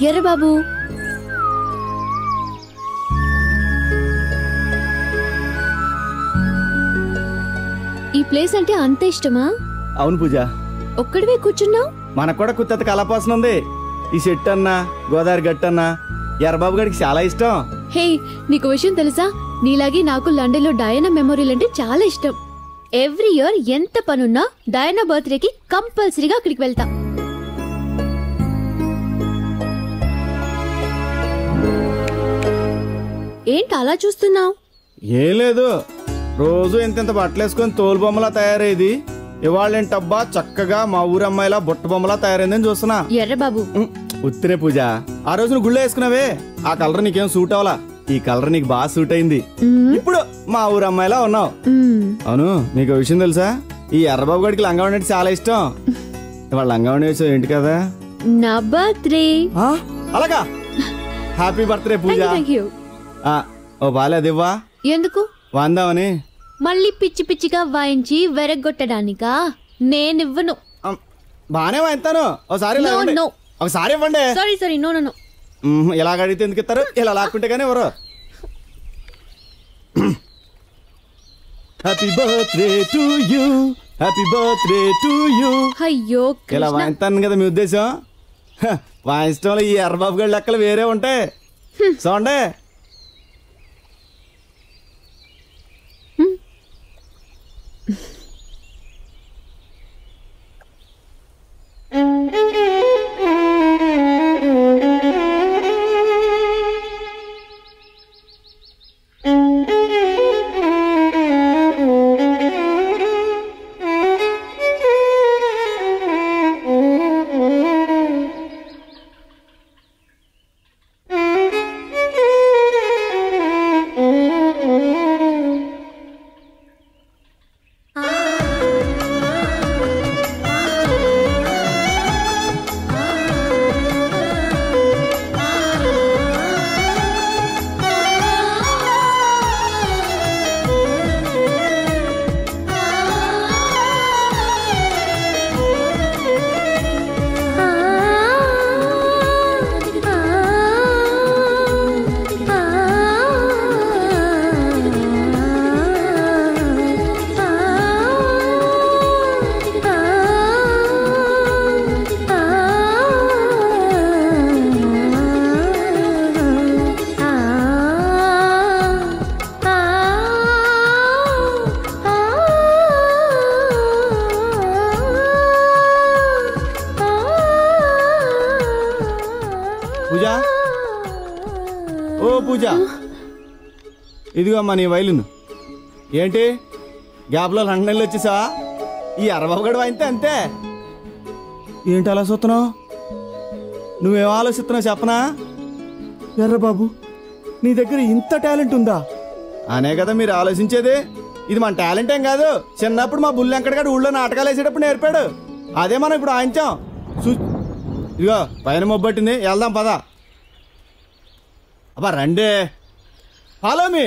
ఎర్రబాబు ఈ ప్లేస్ అంటే అంత ఇష్టమా? అవును పూజ. ఒక్కడివే కూర్చున్నావు? మనకు కూడా కొత్త కళాపోసన ఉంది. ఈ చెట్టు అన్నా గోదావరి గట్టు అన్నా ఎర్రబాబు గారికి చాలా ఇష్టం. హే, నీకు విషయం తెలుసా? నీలాగే నాకు లండన్ లో డయానా మెమోరియల్ అంటే చాలా ఇష్టం. ఎవ్రీ ఇయర్ ఎంత పనున్నా డయానా బర్త్డేకి కంపల్సరీగా అక్కడికి వెళ్తా. ఏంటి అలా చూస్తున్నావు? ఏం లేదు, రోజు ఇంత బట్టలేసుకొని తోలు బొమ్మలా తయారయ్యేది ఇవాళేంటబ్బా చక్కగా మా ఊరు అమ్మాయిలా బుట్ట బొమ్మలా తయారైందని చూస్తున్నా. ఎర్రబాబు ఉత్తిరే పూజ, ఆ రోజు నువ్వు గుళ్ళో వేసుకున్నావే ఆ కలర్ నీకేం సూట్ అవలా. ఈ కలర్ నీకు బాగా సూట్ అయింది. ఇప్పుడు మా ఊరు అమ్మాయిలా ఉన్నావు. అవును, నీకు విషయం తెలుసా? ఈ ఎర్రబాబు గడికి లంగావణి అంటే చాలా ఇష్టం. ఇవాళ లంగావణి వేసావు ఏంటి కదా? నా బర్త్డే. అలాగా, హ్యాపీ బర్త్డే పూజ. ఓ బాలేదివ్వా. ఎందుకు? వాందామని. మళ్ళీ పిచ్చి పిచ్చిగా వాయించి వెరగొట్టడానికా? నేనివ్వను. బానే వాయిస్తాను. ఒకసారి ఇవ్వండి. Sorry no no no. ఇలాగ అడిగితే ఎందుకు ఇస్తారు? ఇలా లాక్కుంటే కానీ ఎవరు. Happy birthday to you, happy birthday to you. అయ్యో, ఇలా వాయిస్తాను కదా మీ ఉద్దేశం? వాయించడంలో ఈ ఎర్రబాబు గడి లెక్కలు వేరే ఉంటాయి. చూడండి. పూజ, ఓ పూజ, ఇదిగో అమ్మా నీ వైలిన్. ఏంటి గ్యాప్లో లండన్లో వచ్చేసావా? ఈ ఎర్రబాబు గడు వాయితే అంతే. ఏంటి అలా చూస్తున్నావు? నువ్వేం ఆలోచిస్తున్నావు చెప్పనా? ఎర్రబాబు, నీ దగ్గర ఇంత టాలెంట్ ఉందా అనే కదా మీరు ఆలోచించేది. ఇది మన టాలెంట్ ఏం కాదు. చిన్నప్పుడు మా బుల్లి వెంకటగాడు ఊళ్ళో నాటకాలు వేసేటప్పుడు నేర్పాడు. అదే మనం ఇప్పుడు వాయించాం. ఇదిగో పైన మొబ్బట్టింది, వెళ్దాం పదా. అబ్బా రండి, ఫాలో మీ.